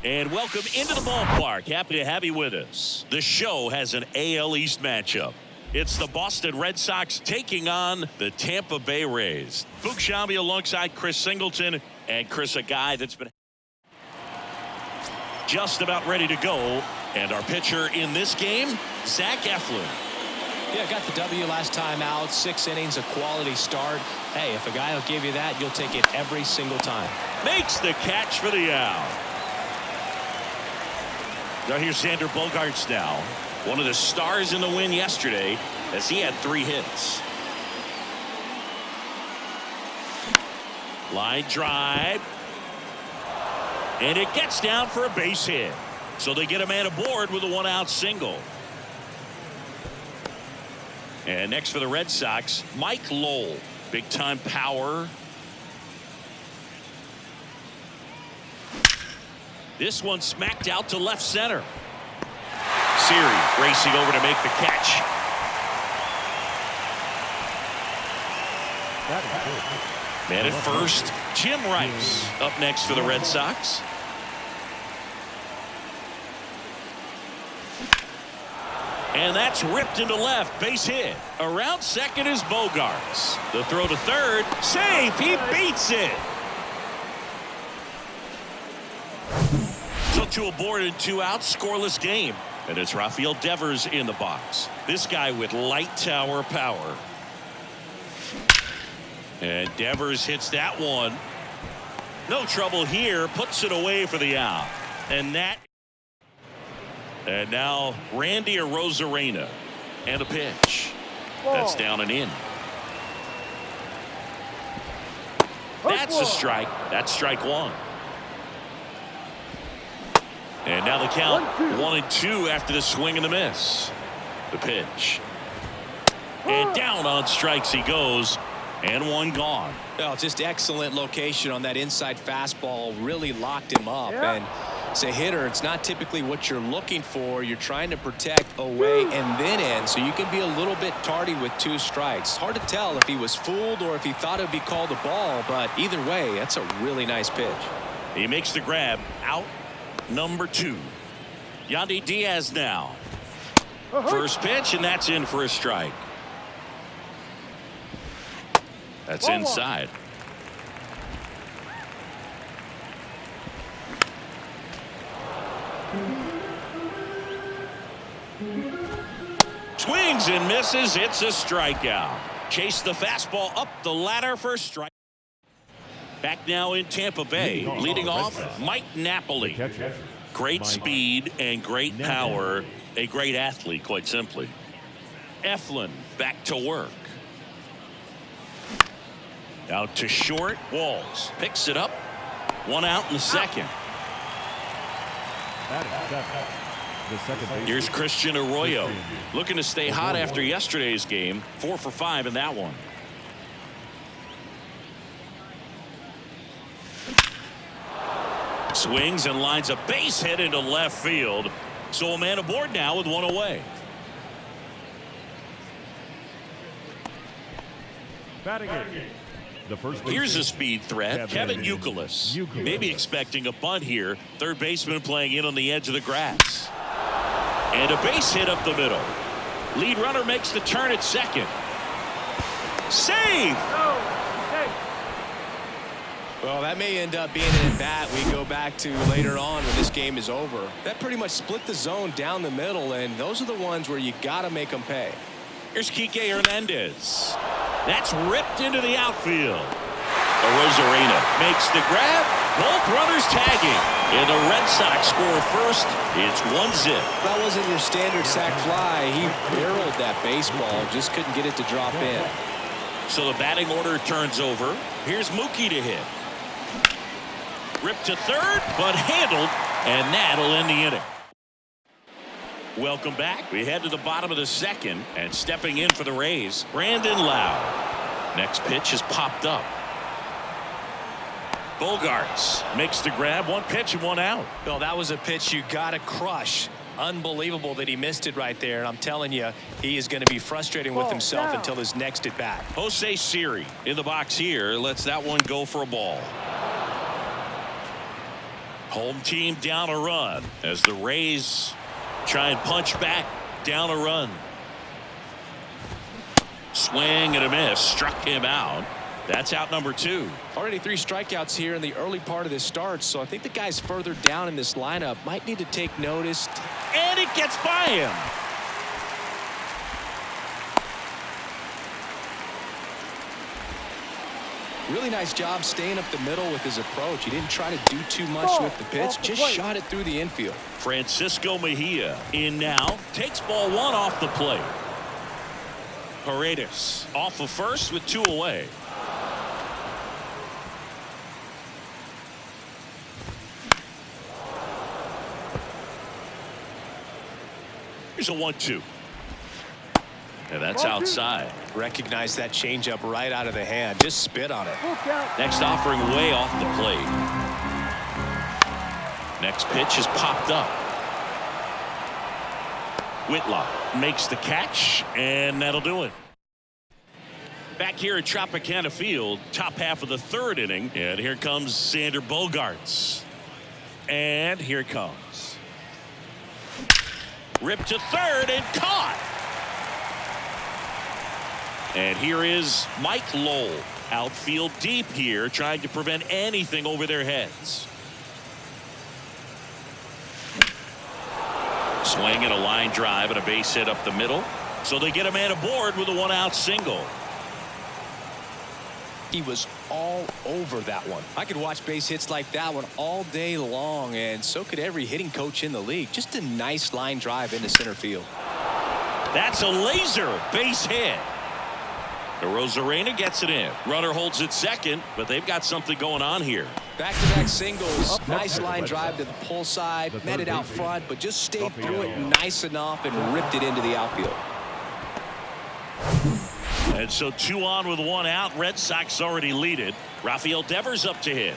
And welcome into the ballpark. Happy to have you with us. The show has an AL East matchup. It's the Boston Red Sox taking on the Tampa Bay Rays. Boog Sciambi alongside Chris Singleton. And Chris, a guy that's been just about ready to go. And our pitcher in this game, Zach Eflin. Yeah, got the W last time out. 6 innings, a quality start. Hey, if a guy will give you that, you'll take it every single time. Makes the catch for the out. Now here's Xander Bogaerts now. One of the stars in the win yesterday as he had 3 hits. Line drive. And it gets down for a base hit. So they get a man aboard with a 1-out single. And next for the Red Sox, Mike Lowell. Big time power. This one smacked out to left center. Siri racing over to make the catch. Man at first, Jim Rice up next for the Red Sox. And that's ripped into left, base hit. Around second is Bogaerts. The throw to third, safe, he beats it. So 2 aboard and 2 out, scoreless game. And it's Rafael Devers in the box. This guy with light tower power. And Devers hits that one. No trouble here, puts it away for the out. And now Randy Arozarena. And a pitch. That's down and in. That's a strike. That's strike 1. And now the count 1-2 after the swing and the miss. The pitch. And down on strikes he goes. And 1 gone. Well, just excellent location on that inside fastball. Really locked him up. And as a hitter, it's not typically what you're looking for. You're trying to protect away and then in. So you can be a little bit tardy with 2 strikes. Hard to tell if he was fooled or if he thought it would be called a ball. But either way, that's a really nice pitch. He makes the grab. Out number 2. Yandy Diaz now. First pitch, and that's in for a strike. That's inside. Swings and misses. It's a strikeout. Chase the fastball up the ladder for a strike. Back now in Tampa Bay. Leading off, Mike Napoli. Great speed and great power. A great athlete, quite simply. Eflin back to work. Out to short. Walls picks it up. 1 out in the second. Here's Christian Arroyo. Looking to stay hot after yesterday's game. 4 for 5 in that one. Swings and lines a base hit into left field. So a man aboard now with 1 away. Here's a speed threat, Kevin Youkilis. Maybe expecting a bunt here. Third baseman playing in on the edge of the grass. And a base hit up the middle. Lead runner makes the turn at second. Save! Well, that may end up being an at-bat we go back to later on when this game is over. That pretty much split the zone down the middle, and those are the ones where you got to make them pay. Here's Kike Hernandez. That's ripped into the outfield. Arozarena makes the grab. Both runners tagging. And the Red Sox score first. It's 1-zip. That wasn't your standard sac fly. He barreled that baseball. Just couldn't get it to drop in. So the batting order turns over. Here's Mookie to hit. Ripped to third, but handled. And that'll end the inning. Welcome back. We head to the bottom of the second, and stepping in for the Rays, Brandon Lowe. Next pitch is popped up. Bogaerts makes the grab. 1 pitch and 1 out. Well, that was a pitch you got to crush. Unbelievable that he missed it right there. And I'm telling you, he is going to be frustrating with himself until his next at bat. Jose Siri in the box here lets that one go for a ball. Home team down a run as the Rays try and punch back down a run. Swing and a miss. Struck him out. That's out number 2. Already 3 strikeouts here in the early part of this start, so I think the guys further down in this lineup might need to take notice. And it gets by him. Really nice job staying up the middle with his approach. He didn't try to do too much with the pitch, just shot it through the infield. Francisco Mejia in now. Takes ball 1 off the plate. Paredes off of first with 2 away. Here's a 1-2. And that's outside. Recognize that changeup right out of the hand. Just spit on it. Next offering way off the plate. Next pitch is popped up. Whitlock makes the catch, and that'll do it. Back here at Tropicana Field, top half of the 3rd inning, and here comes Xander Bogaerts. And here it comes. Ripped to 3rd and caught. And here is Mike Lowell. Outfield deep here, trying to prevent anything over their heads. Swing and a line drive and a base hit up the middle. So they get a man aboard with a 1-out single. He was all over that one. I could watch base hits like that one all day long, and so could every hitting coach in the league. Just a nice line drive into center field. That's a laser base hit. Rosarena gets it in. Runner holds it second, but they've got something going on here. Back-to-back singles. Nice line drive to the pull side. Met it out front, but just stayed through it nice enough and ripped it into the outfield. And so 2 on with 1 out. Red Sox already lead it. Rafael Devers up to hit.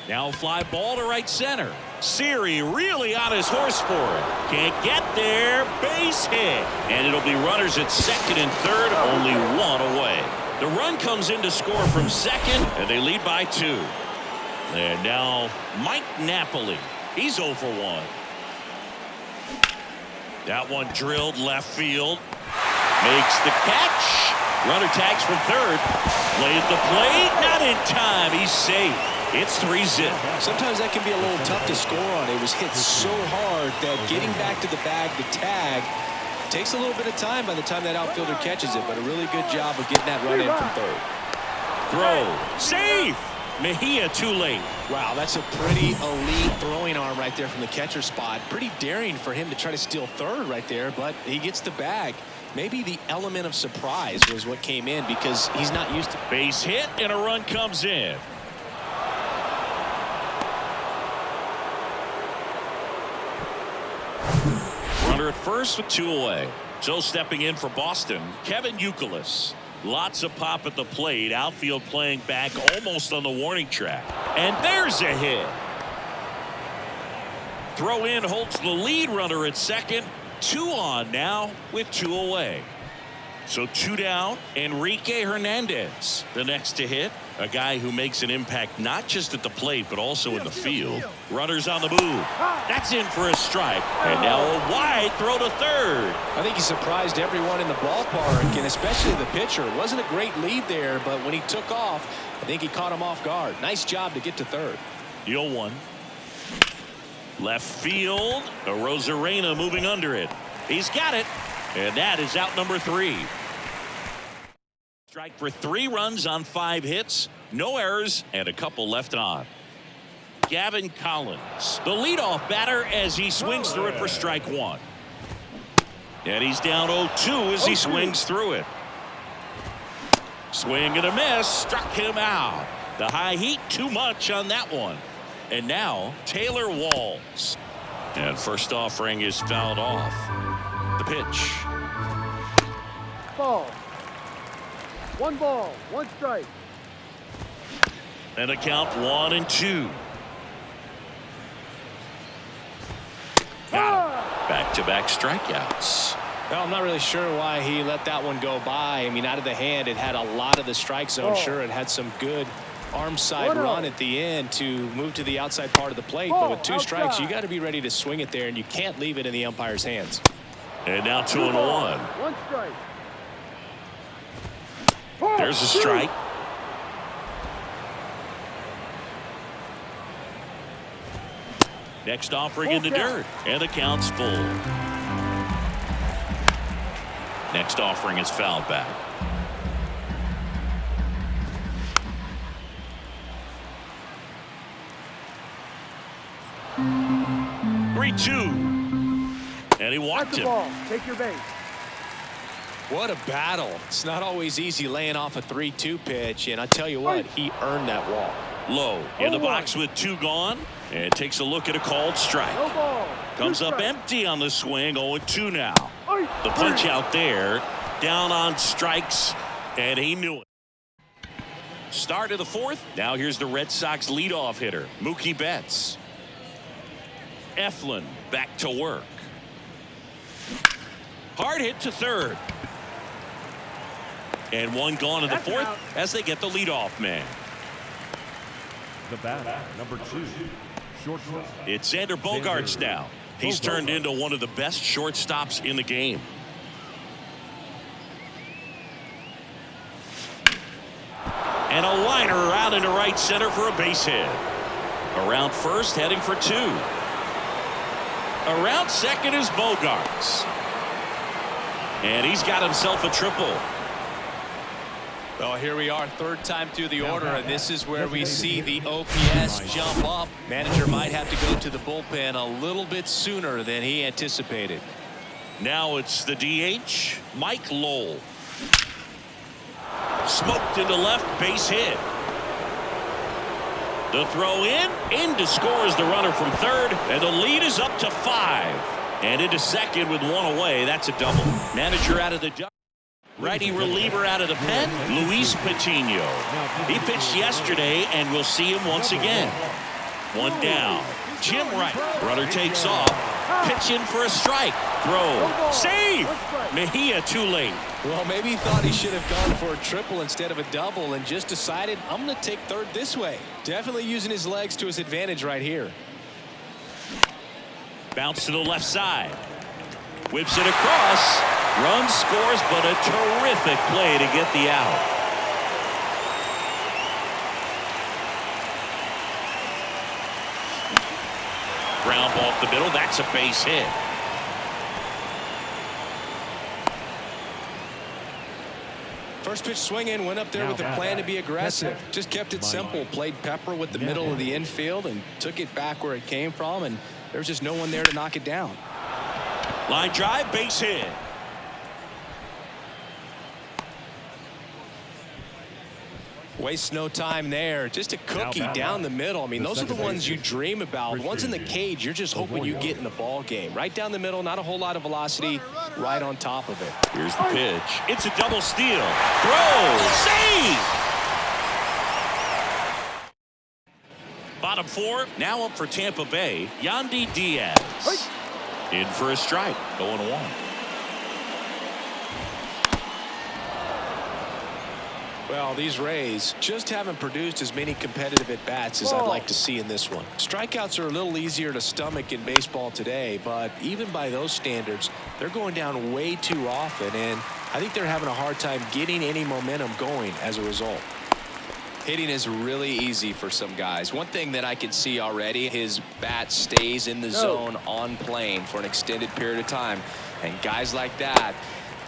Now a fly ball to right center. Siri really on his horse for it. Can't get there. Base hit. And it'll be runners at 2nd and 3rd. Only 1 away. The run comes in to score from second, and they lead by 2. And now Mike Napoli. He's 0 for 1. That one drilled left field. Makes the catch. Runner tags from 3rd. Play at the plate. Not in time. He's safe. It's 3-zip. Sometimes that can be a little tough to score on. It was hit so hard that getting back to the bag, the tag, takes a little bit of time by the time that outfielder catches it, but a really good job of getting that run in from 3rd. Throw. Safe. Mejia too late. Wow, that's a pretty elite throwing arm right there from the catcher spot. Pretty daring for him to try to steal 3rd right there, but he gets the bag. Maybe the element of surprise was what came in because he's not used to. Base hit and a run comes in. Runner at first with 2 away. So stepping in for Boston, Kevin Youkilis. Lots of pop at the plate. Outfield playing back almost on the warning track. And there's a hit. Throw in holds the lead runner at 2nd. 2 on now with 2 away. So 2 down. Enrique Hernandez, the next to hit. A guy who makes an impact not just at the plate but also in the field. Runners on the move. That's in for a strike. And now a wide throw to 3rd. I think he surprised everyone in the ballpark, and especially the pitcher. It wasn't a great lead there, but when he took off, I think he caught him off guard. Nice job to get to 3rd. The 0-1. Left field. Rosarena moving under it. He's got it. And that is out number 3. Strike for 3 runs on 5 hits. No errors and a couple left on. Gavin Collins, the leadoff batter, as he swings through it for strike 1. And he's down 0-2 as he swings through it. Swing and a miss. Struck him out. The high heat too much on that one. And now Taylor Walls. And first offering is fouled off. The pitch. Ball. 1 ball, 1 strike. And a count 1-2. Got him. Back-to-back strikeouts. Well, I'm not really sure why he let that one go by. I mean, out of the hand, it had a lot of the strike zone. Sure, it had some good arm side run at the end to move to the outside part of the plate. But with 2 strikes, you got to be ready to swing it there, and you can't leave it in the umpire's hands. And now 2-1. 1 strike. There's a strike. Next offering in the dirt, and the count's full. Next offering is fouled back. And he walked him. Ball. Take your base. What a battle. It's not always easy laying off a 3-2 pitch, and I tell you what, he earned that walk. Low in the box with 2 gone, and takes a look at a called strike. No ball. Comes up empty on the swing. 0-2 now. The punch out there, down on strikes, and he knew it. Start of the 4th. Now here's the Red Sox leadoff hitter, Mookie Betts. Eflin back to work. Hard hit to 3rd. And 1 gone in the 4th as they get the leadoff man. The bat, number 2, shortstop. It's Xander Bogaerts now. He's turned into one of the best shortstops in the game. And a liner out into right center for a base hit. Around first, heading for 2. Around second is Bogaerts. And he's got himself a triple. Well, here we are, 3rd time through the order, and this is where we see the OPS jump up. Manager might have to go to the bullpen a little bit sooner than he anticipated. Now it's the DH, Mike Lowell. Smoked into left, base hit. The throw in to score is the runner from 3rd, and the lead is up to 5. And into 2nd with 1 away. That's a double. Manager out of the dugout. Righty reliever out of the pen, Luis Patino. He pitched yesterday, and we'll see him once again. 1 down. Jim Wright. Runner takes off. Pitch in for a strike. Throw. Save! Mejia too late. Well, maybe he thought he should have gone for a triple instead of a double and just decided, I'm going to take 3rd this way. Definitely using his legs to his advantage right here. Bounce to the left side. Whips it across. Run scores, but a terrific play to get the out. Ground ball up the middle. That's a base hit. First pitch swing in, went up there with a plan to be aggressive. Just kept it simple. Played pepper with the middle of the infield and took it back where it came from, and there was just no one there to knock it down. Line drive, base hit. Waste no time there. Just a cookie down the middle. I mean, those are the ones you dream about. Once in the cage, you're just hoping you get in the ball game. Right down the middle, not a whole lot of velocity, right on top of it. Here's the pitch. It's a double steal. Throw. Save! Bottom 4, now up for Tampa Bay, Yandy Diaz. In for a strike, 0-1. Well, these Rays just haven't produced as many competitive at-bats as I'd like to see in this one. Strikeouts are a little easier to stomach in baseball today, but even by those standards, they're going down way too often, and I think they're having a hard time getting any momentum going as a result. Hitting is really easy for some guys. One thing that I can see already, his bat stays in the zone on plane for an extended period of time, and guys like that,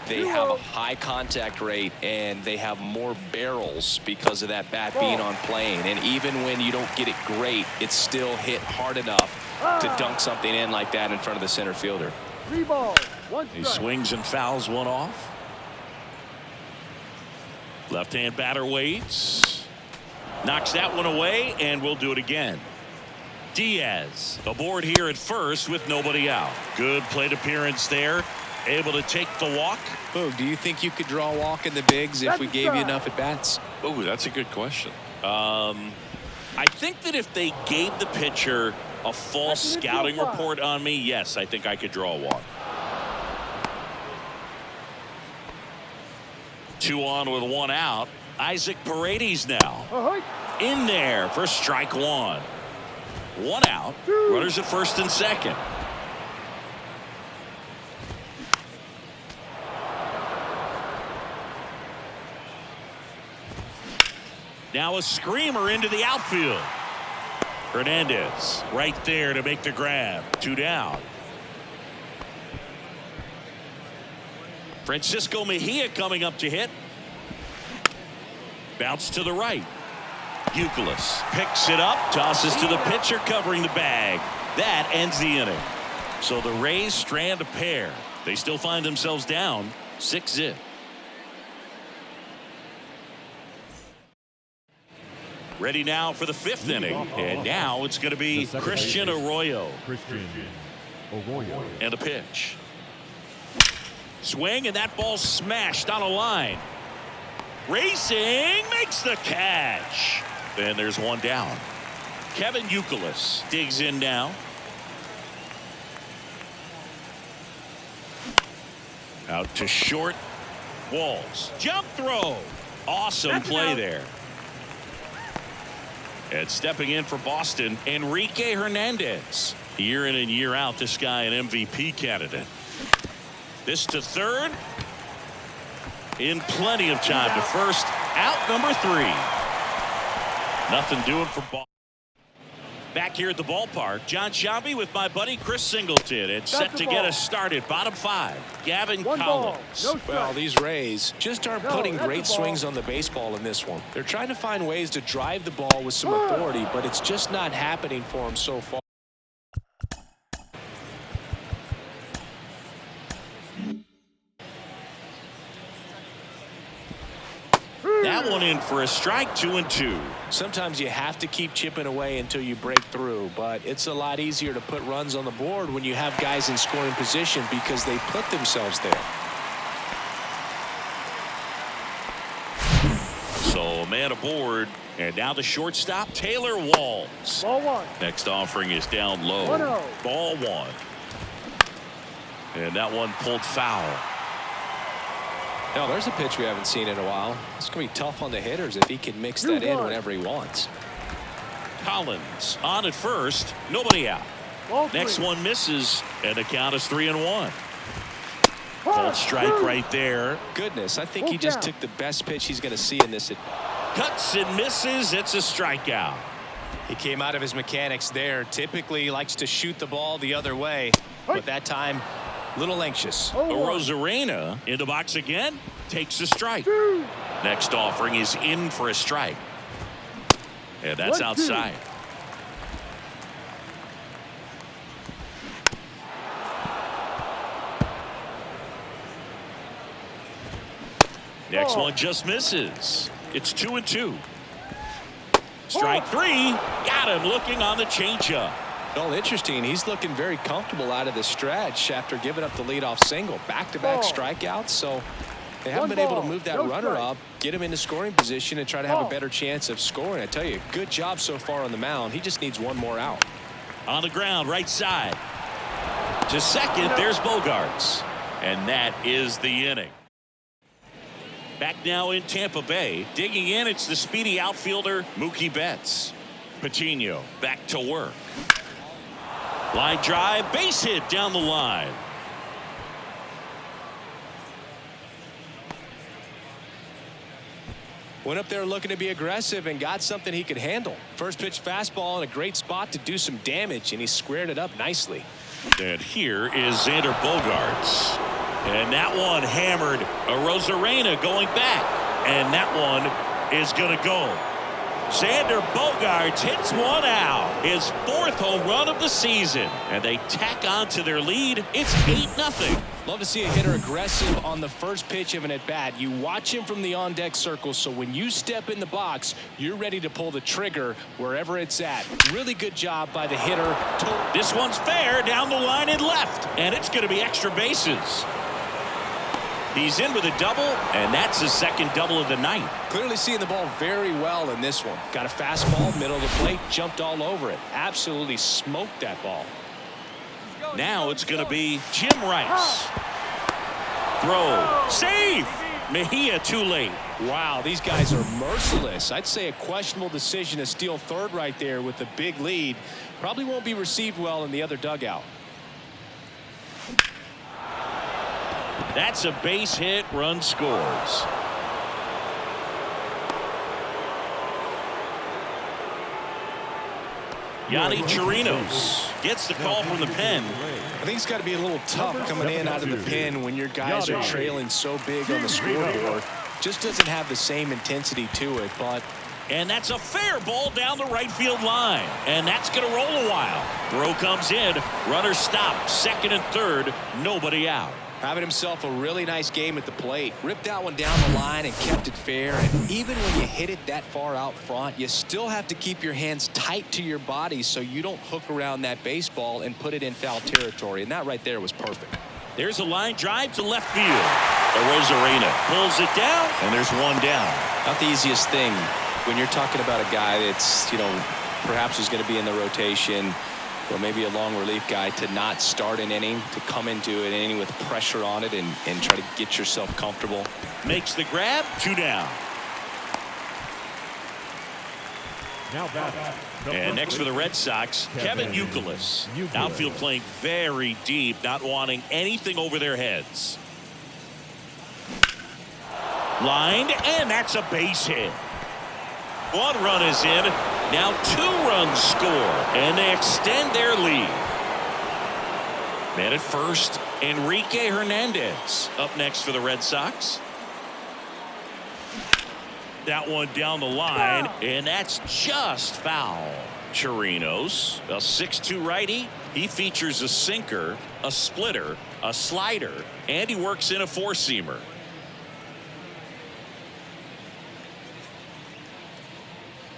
they have a high contact rate and they have more barrels because of that bat being on plane. And even when you don't get it great, it's still hit hard enough to dunk something in like that in front of the center fielder. 3 balls, 1 strike. He swings and fouls one off. Left-hand batter waits. Knocks that one away, and we'll do it again. Diaz aboard here at first with nobody out. Good plate appearance there. Able to take the walk. Boog, do you think you could draw a walk in the bigs if we gave you enough at bats? Oh, that's a good question. I think that if they gave the pitcher a false scouting report on me, yes, I think I could draw a walk. 2 on with 1 out. Isaac Paredes now. in there for strike one. One out. Runners at first and second. Now a screamer into the outfield. Hernandez right there to make the grab. 2 down. Francisco Mejia coming up to hit. Bounce to the right. Youkilis picks it up, tosses to the pitcher covering the bag. That ends the inning. So the Rays strand a pair. They still find themselves down 6-0. Ready now for the 5th inning. And now it's going to be Christian Arroyo. And a pitch. Swing, and that ball smashed on a line. Racing, makes the catch. Then there's one down. Kevin Youkilis digs in now. Out to short. Walls. Jump throw. Awesome play there. And stepping in for Boston, Enrique Hernandez. Year in and year out, this guy an MVP candidate. This to third. In plenty of time to first. Out number 3. Nothing doing for Boston. Back here at the ballpark, John Sciambi with my buddy Chris Singleton. It's set to get us started. Bottom 5. Gavin Collins. Well, these Rays just aren't putting great swings on the baseball in this one. They're trying to find ways to drive the ball with some authority, but it's just not happening for them so far. That one in for a strike. 2-2. Sometimes you have to keep chipping away until you break through, but it's a lot easier to put runs on the board when you have guys in scoring position because they put themselves there. So a man aboard, and now the shortstop, Taylor Walls. Ball 1. Next offering is down low. 1-0. Ball 1. And that one pulled foul. No, there's a pitch we haven't seen in a while. It's going to be tough on the hitters if he can mix that in whenever he wants. Collins on at first. Nobody out. Next one misses, and the count is 3-1. Called strike right there. Goodness, I think he just took the best pitch he's going to see in this. Cuts and misses. It's a strikeout. He came out of his mechanics there. Typically likes to shoot the ball the other way, but that time little anxious. Rosarena in the box again. Takes a strike. Next offering is in for a strike. And that's outside. Next one just misses. It's 2-2. Strike 3. Got him looking on the changeup. Well, interesting. He's looking very comfortable out of the stretch after giving up the leadoff single. Back-to-back strikeouts, so they haven't been able to move that runner up, get him into scoring position, and try to have a better chance of scoring. I tell you, good job so far on the mound. He just needs one more out. On the ground, right side. To second, there's Bogaerts. And that is the inning. Back now in Tampa Bay. Digging in, it's the speedy outfielder, Mookie Betts. Patino back to work. Line drive, base hit down the line. Went up there looking to be aggressive and got something he could handle. First pitch fastball in a great spot to do some damage, and he squared it up nicely. And here is Xander Bogaerts. And that one hammered. Rosarena going back. And that one is going to go. Xander Bogaerts hits one out. His 4th home run of the season. And they tack on to their lead. It's 8-0. Love to see a hitter aggressive on the first pitch of an at-bat. You watch him from the on-deck circle, so when you step in the box, you're ready to pull the trigger wherever it's at. Really good job by the hitter. This one's fair down the line and left. And it's going to be extra bases. He's in with a double, and that's his second double of the night. Clearly seeing the ball very well in this one. Got a fastball, middle of the plate, jumped all over it. Absolutely smoked that ball. Now it's going to be Jim Rice. Throw. Safe. Mejia too late. Wow, these guys are merciless. I'd say a questionable decision to steal third right there with the big lead. Probably won't be received well in the other dugout. That's a base hit. Run scores. Yadi Chirinos gets the call from the pen. I think it's got to be a little tough coming in out of the pen when your guys are trailing so big on the scoreboard. Just doesn't have the same intensity to it, but. And that's a fair ball down the right field line. And that's going to roll a while. Throw comes in. Runner stopped. Second and third. Nobody out. Having himself a really nice game at the plate. Ripped that one down the line and kept it fair. And even when you hit it that far out front, you still have to keep your hands tight to your body so you don't hook around that baseball and put it in foul territory. And that right there was perfect. There's a line drive to left field. Rosarena pulls it down, and there's one down. Not the easiest thing when you're talking about a guy that's, perhaps is going to be in the rotation, or maybe a long relief guy, to not start an inning, to come into an inning with pressure on it and try to get yourself comfortable. Makes the grab. 2 down. And next for the Red Sox, Kevin Youkilis. Outfield playing very deep, not wanting anything over their heads. Lined, and that's a base hit. 1 run is in. Now 2 runs score, and they extend their lead. Man at first, Enrique Hernandez up next for the Red Sox. That one down the line, and that's just foul. Chirinos, a 6'2" righty. He features a sinker, a splitter, a slider, and he works in a 4-seamer.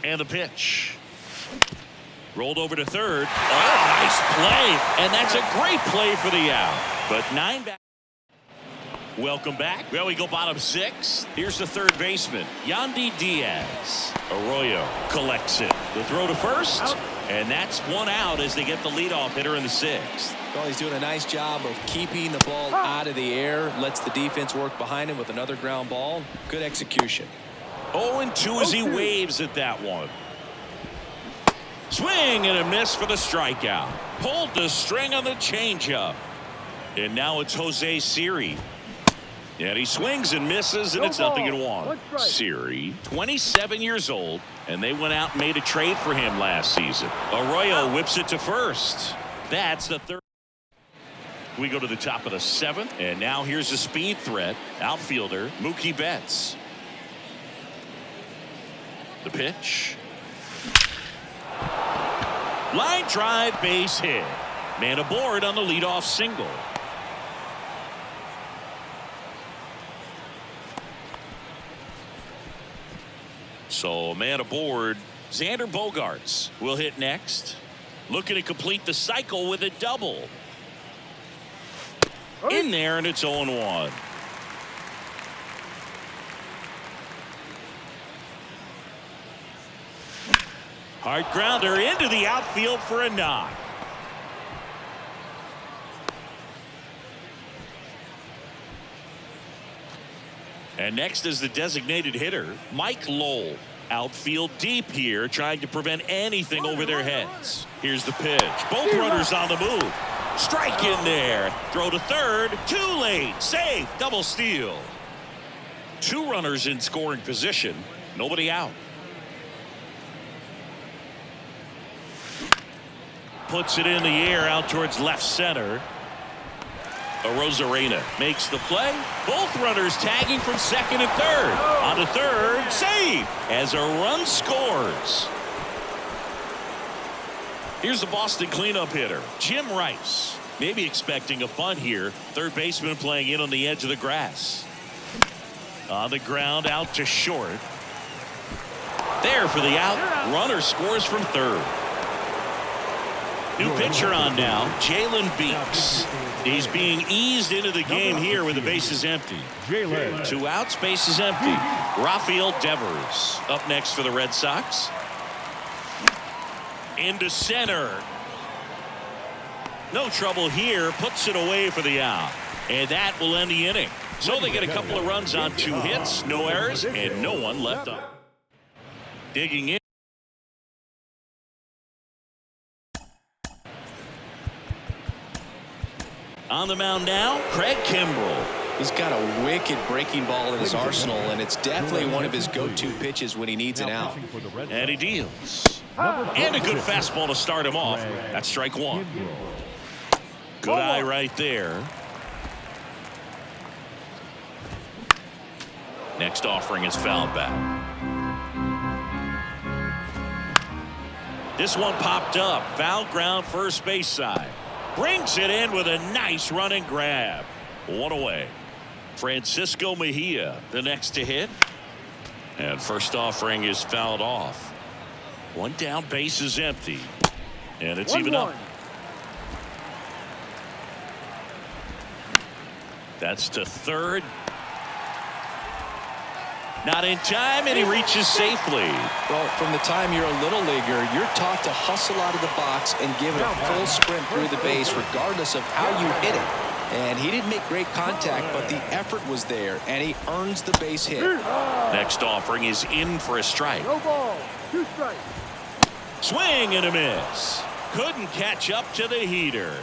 And the pitch. Rolled over to third. Oh, nice play. And that's a great play for the out. But 9 back. Welcome back. Well, we go bottom 6. Here's the third baseman, Yandy Diaz. Arroyo collects it. The throw to first. And that's 1 out as they get the leadoff hitter in the 6th. Well, he's doing a nice job of keeping the ball out of the air. Lets the defense work behind him with another ground ball. Good execution. 0-2 as he waves at that one. Swing and a miss for the strikeout. Pulled the string on the changeup. And now it's Jose Siri. And he swings and misses, and it's 0-1. Siri, 27 years old, and they went out and made a trade for him last season. Arroyo whips it to first. That's the third. We go to the top of the 7th, and now here's a speed threat. Outfielder Mookie Betts. The pitch. Line drive, base hit. Man aboard on the leadoff single. So man aboard. Xander Bogaerts will hit next. Looking to complete the cycle with a double. In there, and it's 0-1. Hard grounder into the outfield for a knock. And next is the designated hitter, Mike Lowell. Outfield deep here, trying to prevent anything over their heads. Here's the pitch. Both runners on the move. Strike in there. Throw to third. Too late. Safe. Double steal. 2 runners in scoring position. Nobody out. Puts it in the air out towards left center. Rosarena makes the play. Both runners tagging from second and third. On to third. Save as a run scores. Here's the Boston cleanup hitter, Jim Rice. Maybe expecting a bunt here. Third baseman playing in on the edge of the grass. On the ground, out to short. There for the out. Runner scores from third. New pitcher on now, Jalen Beeks. He's being eased into the game here with the bases empty. 2 outs, bases empty. Rafael Devers up next for the Red Sox. Into center. No trouble here. Puts it away for the out. And that will end the inning. So they get a couple of runs on 2 hits, no errors, and no one left on. Digging in. On the mound now, Craig Kimbrell. He's got a wicked breaking ball in his arsenal, and it's definitely one of his go-to pitches when he needs an out. And he deals. And a good fastball to start him off. That's strike 1. Good eye right there. Next offering is fouled back. This one popped up. Foul ground first base side. Brings it in with a nice running grab. 1 away. Francisco Mejia, the next to hit. And first offering is fouled off. 1 down, base is empty. And it's even up. That's to third. Not in time, and he reaches safely. Well, from the time you're a little leaguer, you're taught to hustle out of the box and give it a full sprint through the base regardless of how you hit it. And he didn't make great contact, but the effort was there, and he earns the base hit. Next offering is in for a strike. No ball. 2 strikes. Swing and a miss. Couldn't catch up to the heater.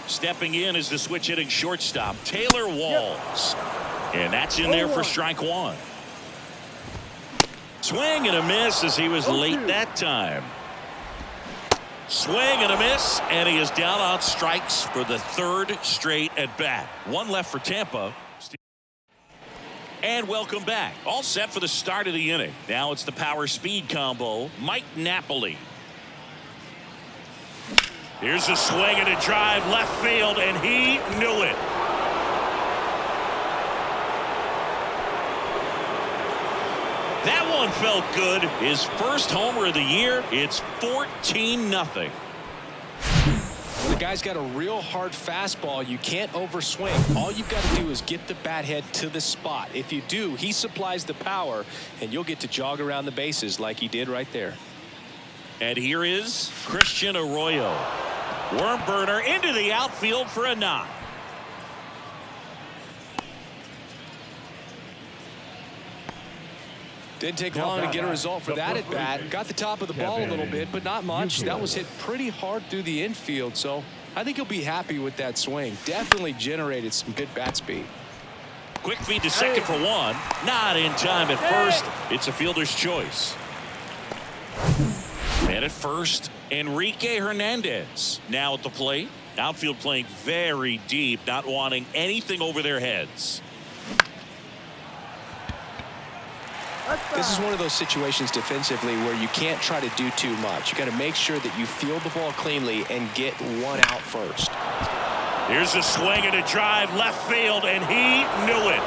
Stepping in is the switch hitting shortstop, Taylor Walls. And that's in there for strike 1. Swing and a miss as he was late that time. Swing and a miss, and he is down on strikes for the 3rd straight at bat. 1 left for Tampa. And welcome back. All set for the start of the inning. Now it's the power speed combo. Mike Napoli. Here's a swing and a drive left field, and he knew it. That one felt good. His first homer of the year. It's 14-0. The guy's got a real hard fastball. You can't overswing. All you've got to do is get the bat head to the spot. If you do, he supplies the power, and you'll get to jog around the bases like he did right there. And here is Christian Arroyo. Worm burner into the outfield for a knock. Didn't take long to get a result for that at bat. Got the top of the ball a little bit, but not much. That was hit pretty hard through the infield, so I think he'll be happy with that swing. Definitely generated some good bat speed. Quick feed to second for 1. Not in time at first. It's a fielder's choice. And at first, Enrique Hernandez. Now at the plate. Outfield playing very deep, not wanting anything over their heads. This is one of those situations defensively where you can't try to do too much. You got to make sure that you field the ball cleanly and get 1 out first. Here's a swing and a drive left field, and he knew it.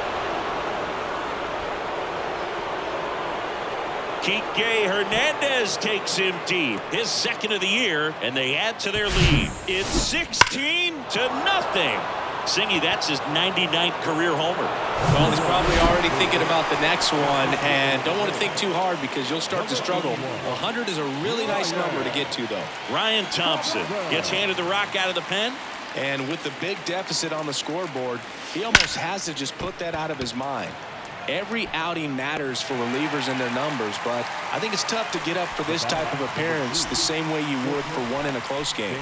Kike Hernandez takes him deep. His 2nd of the year, and they add to their lead. It's 16-0. Singy, that's his 99th career homer. Well, he's probably already thinking about the next one, and don't want to think too hard because you'll start to struggle. 100 is a really nice number to get to, though. Ryan Thompson gets handed the rock out of the pen. And with the big deficit on the scoreboard, he almost has to just put that out of his mind. Every outing matters for relievers and their numbers, but I think it's tough to get up for this type of appearance the same way you would for one in a close game.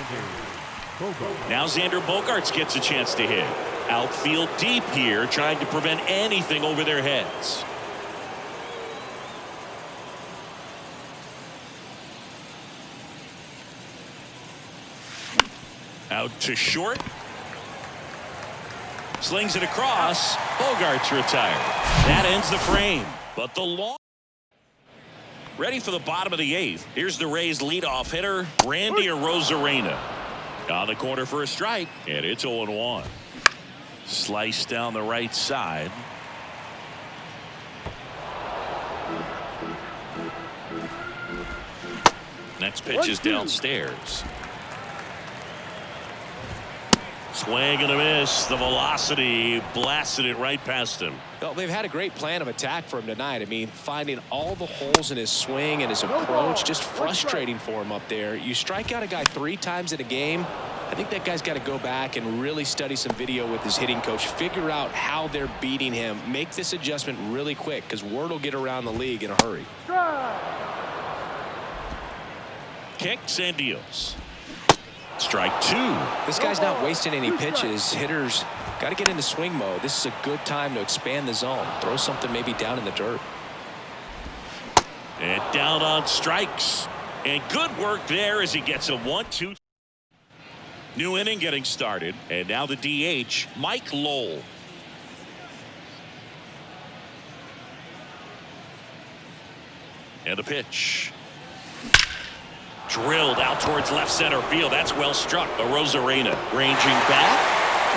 Now Xander Bogaerts gets a chance to hit. Outfield deep here, trying to prevent anything over their heads. Out to short. Slings it across. Bogaerts retired. That ends the frame. But the long. Ready for the bottom of the 8th. Here's the Rays leadoff hitter, Randy Arozarena. On the corner for a strike, and it's 0-1. Slice down the right side. Next pitch is downstairs. Swing and a miss. The velocity blasted it right past him. Well, they've had a great plan of attack for him tonight. I mean, finding all the holes in his swing and his approach, just frustrating for him up there. You strike out a guy 3 times in a game, I think that guy's got to go back and really study some video with his hitting coach, figure out how they're beating him, make this adjustment really quick because word will get around the league in a hurry. Kicks and deals. Strike 2. This guy's not wasting any pitches. Hitters got to get into swing mode. This is a good time to expand the zone. Throw something maybe down in the dirt. And down on strikes. And good work there as he gets a 1-2. New inning getting started. And now the DH, Mike Lowell. And the pitch. Drilled out towards left center field. That's well struck. Arozarena ranging back.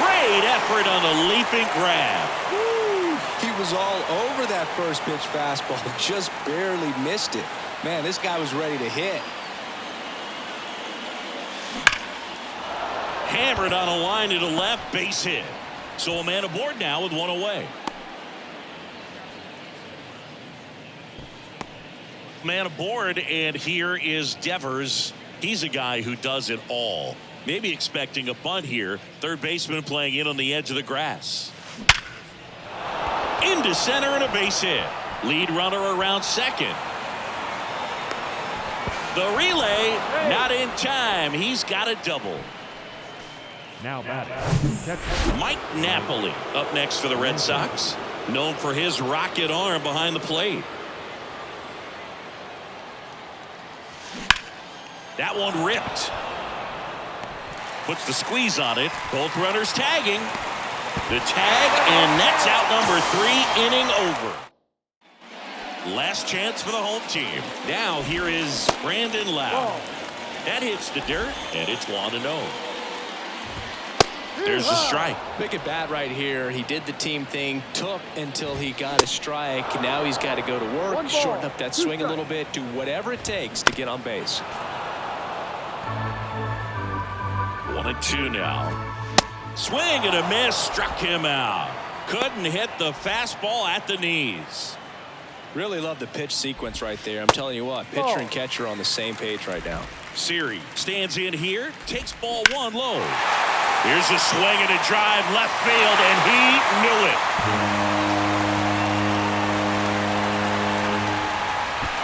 Great effort on the leaping grab. Woo. He was all over that first pitch fastball. Just barely missed it. Man, this guy was ready to hit. Hammered on a line to the left, base hit. So a man aboard now with one away. Man aboard, and here is Devers. He's a guy who does it all. Maybe expecting a bunt here. Third baseman playing in on the edge of the grass. Into center and a base hit. Lead runner around second. The relay not in time. He's got a double. Now batting, Mike Napoli up next for the Red Sox. Known for his rocket arm behind the plate. That one ripped. Puts the squeeze on it. Both runners tagging. The tag, and that's out number 3, inning over. Last chance for the home team. Now here is Brandon Lau. That hits the dirt, and it's 1-0. There's a strike. Big at bat right here. He did the team thing, took until he got a strike. Now he's got to go to work, shorten up that swing a little bit, do whatever it takes to get on base. 1-2 now. Swing and a miss, struck him out. Couldn't hit the fastball at the knees. Really love the pitch sequence right there. I'm telling you what, pitcher and catcher are on the same page right now. Siri stands in here, takes ball 1 low. Here's a swing and a drive left field, and he knew it.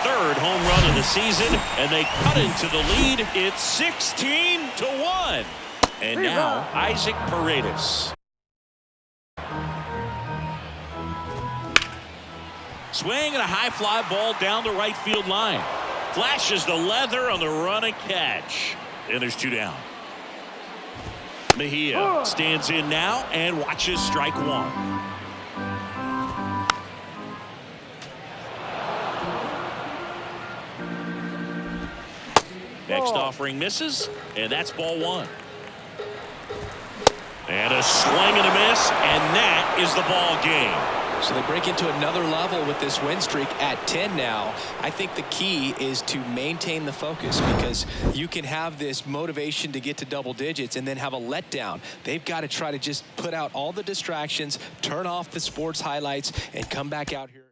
Third home run of the season, and they cut into the lead. It's 16-1. And now Isaac Paredes. Swing and a high fly ball down the right field line. Flashes the leather on the run and catch. And there's 2 down. Mejia stands in now and watches strike 1. Next offering misses, and that's ball 1. And a swing and a miss, and that is the ball game. So they break into another level with this win streak at 10 now. I think the key is to maintain the focus, because you can have this motivation to get to double digits and then have a letdown. They've got to try to just put out all the distractions, turn off the sports highlights, and come back out here.